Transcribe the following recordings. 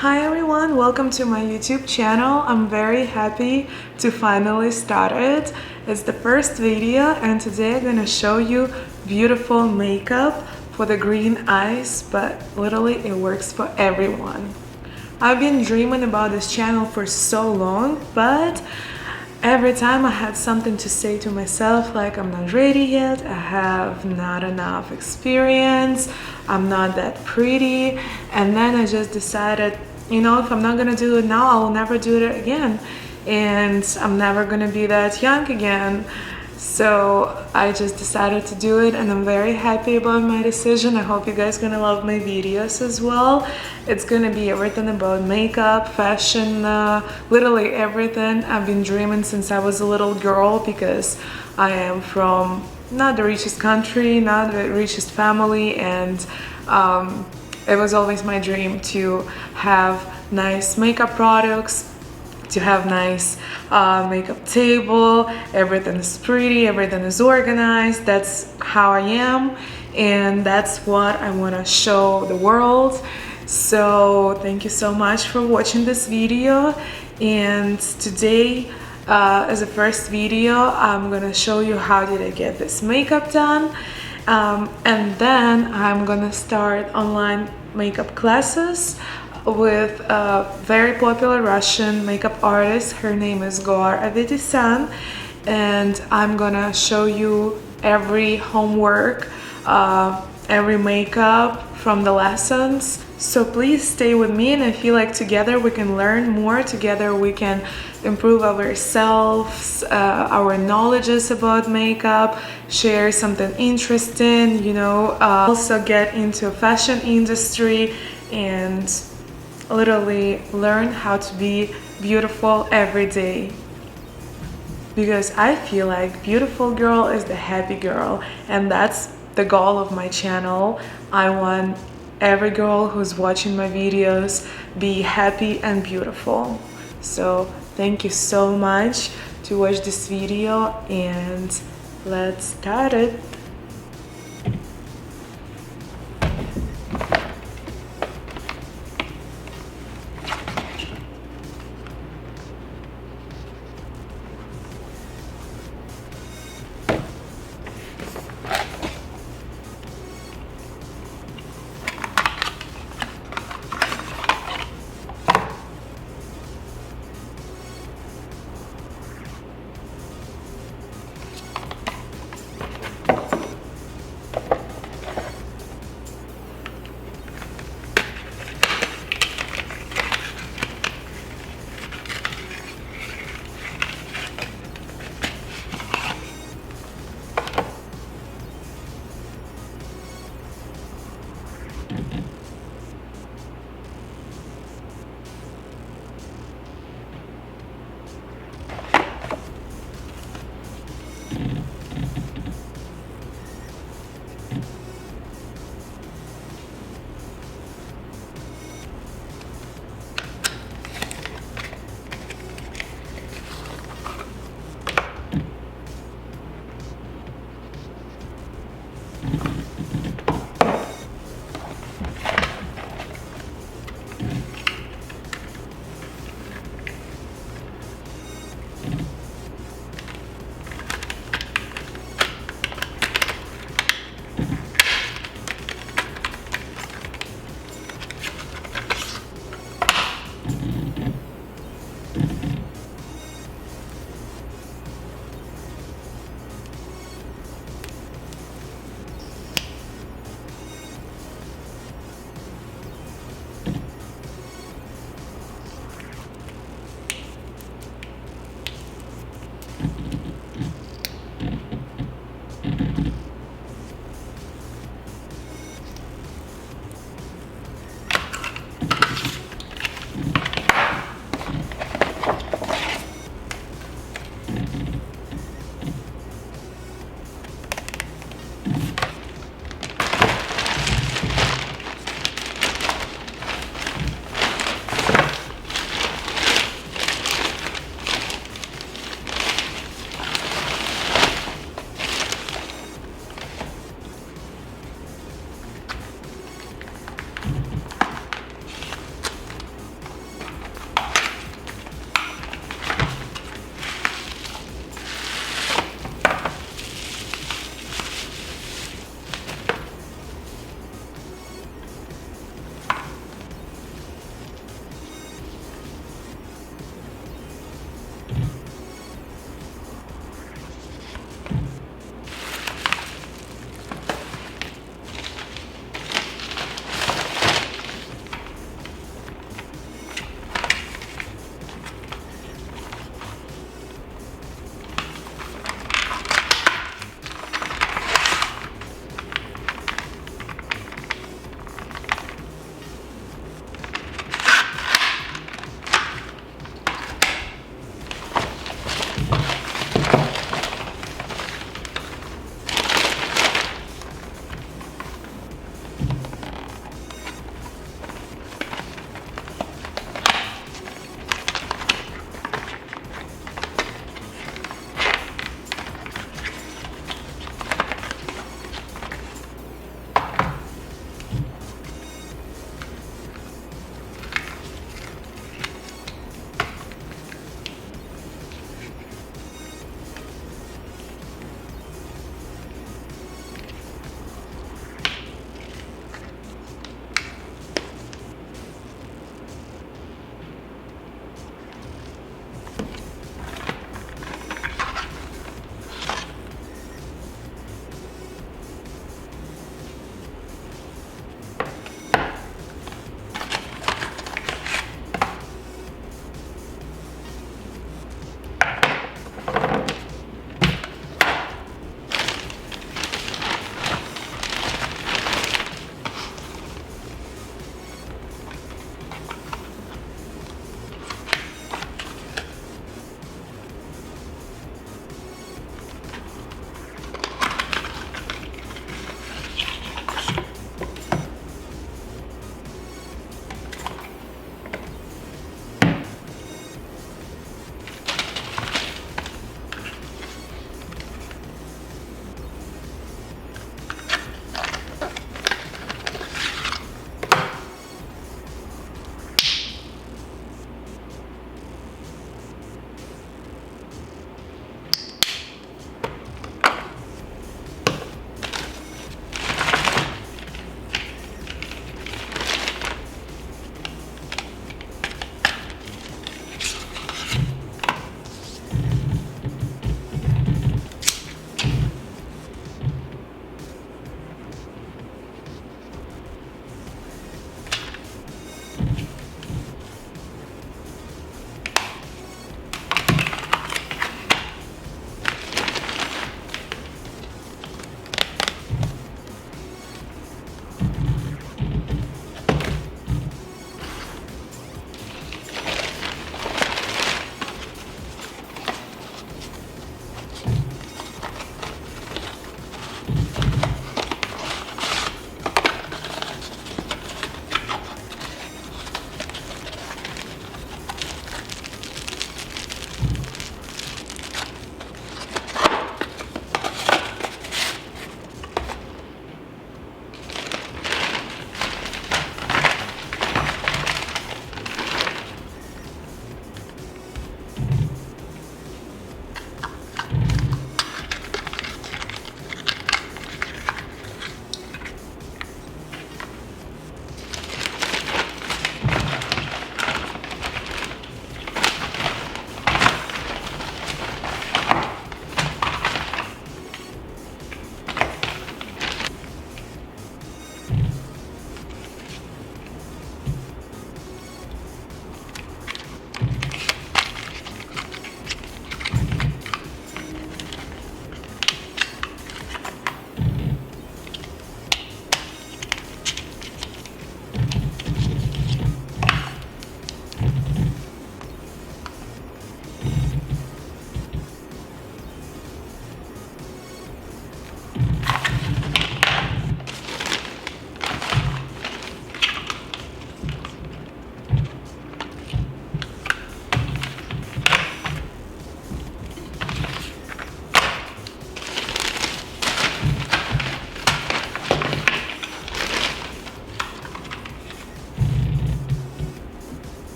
Hi everyone, welcome to my YouTube channel. I'm very happy to finally start it. It's the first video and today I'm gonna show you beautiful makeup for the green eyes, but literally it works for everyone. I've been dreaming about this channel for so long, but every time I had something to say to myself, like I'm not ready yet, I have not enough experience, I'm not that pretty, and then I just decided, you know, if I'm not gonna do it now, I will never do it again, and I'm never gonna be that young again. So I just decided to do it and I'm very happy about my decision. I hope you guys gonna love my videos as well. It's gonna be everything about makeup, fashion, literally everything. I've been dreaming since I was a little girl because I am from not the richest country, not the richest family, and it was always my dream to have nice makeup products, to have nice makeup table, everything is pretty, everything is organized. That's how I am and that's what I want to show the world. So thank you so much for watching this video, and today as a first video I'm gonna show you how did I get this makeup done, and then I'm gonna start online makeup classes with a very popular Russian makeup artist. Her name is Goar Avedisyan, and I'm gonna show you every homework, every makeup from the lessons. So please stay with me, and I feel like together we can learn more, together we can improve ourselves, our knowledges about makeup, share something interesting, you know, also get into fashion industry and literally learn how to be beautiful every day, because I feel like beautiful girl is the happy girl, and that's the goal of my channel. I want every girl who's watching my videos be happy and beautiful. So thank you so much to watch this video, and let's start it.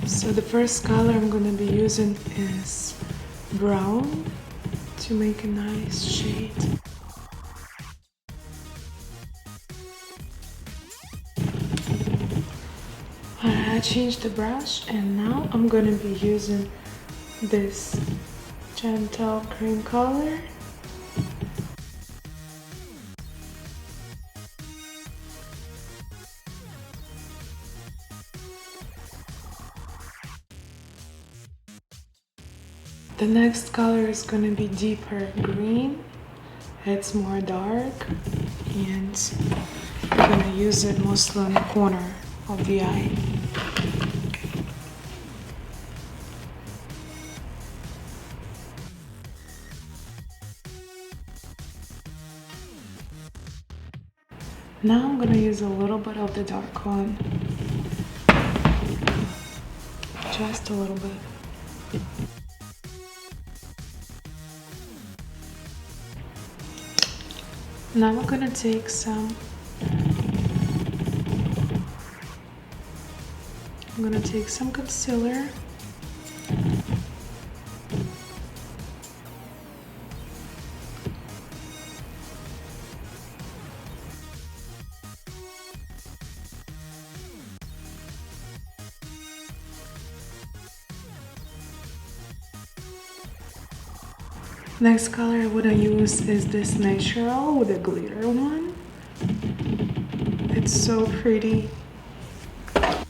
So the first color I'm going to be using is brown to make a nice shade. I changed the brush and now I'm going to be using this gentle cream color. The next color is going to be deeper green. It's more dark and I'm going to use it mostly on the corner of the eye. Now I'm going to use a little bit of the dark one. Just a little bit. Now we're gonna take I'm gonna take some concealer. Next color I want to use is this natural with a glitter one. It's so pretty. I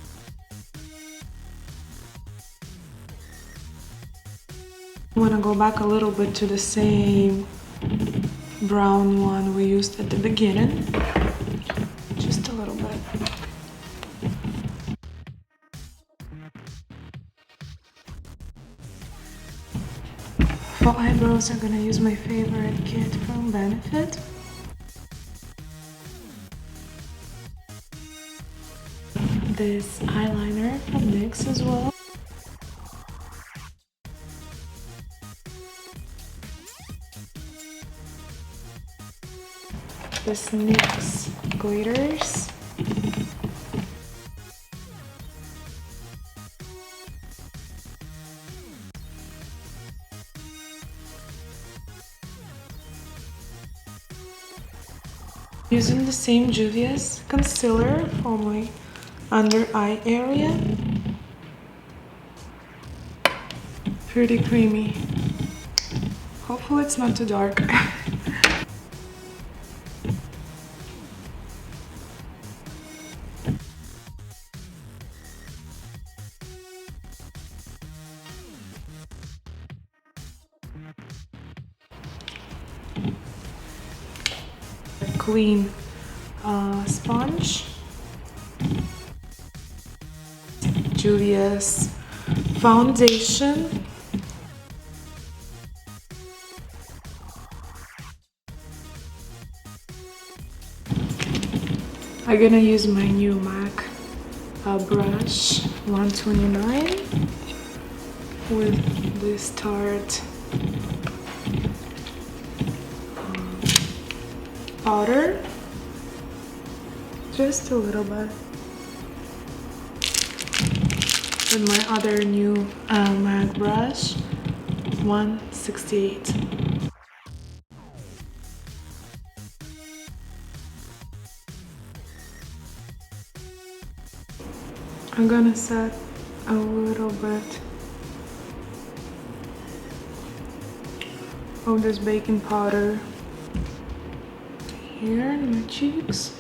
want to go back a little bit to the same brown one we used at the beginning. Just a little bit. For eyebrows, I'm gonna use my favorite kit from Benefit. This eyeliner from NYX as well. This NYX glitters. Using the same Juvia's concealer for my under eye area. Pretty creamy. Hopefully it's not too dark. Clean sponge. Juvia's foundation. I'm gonna use my new MAC brush 129 with this Tarte powder, just a little bit, with my other new MAC brush 168. I'm gonna set a little bit of this baking powder here in my cheeks.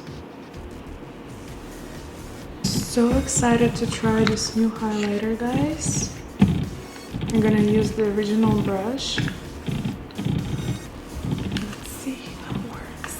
So excited to try this new highlighter, guys. I'm gonna use the original brush. Let's see how it works.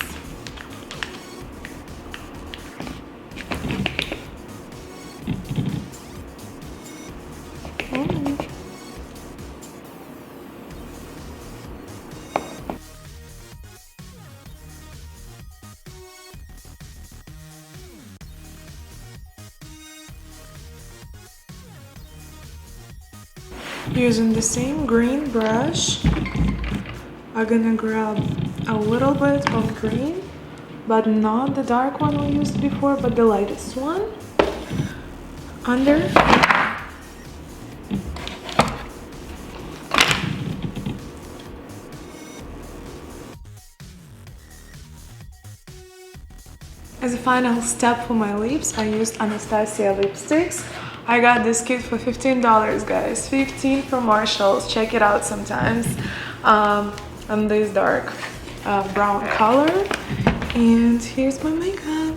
Using the same green brush, I'm gonna grab a little bit of green, but not the dark one we used before, but the lightest one, under As a final step for my lips, I used Anastasia lipsticks. I got this kit for $15, guys. 15 from Marshalls. Check it out sometimes. And this dark brown color. And here's my makeup.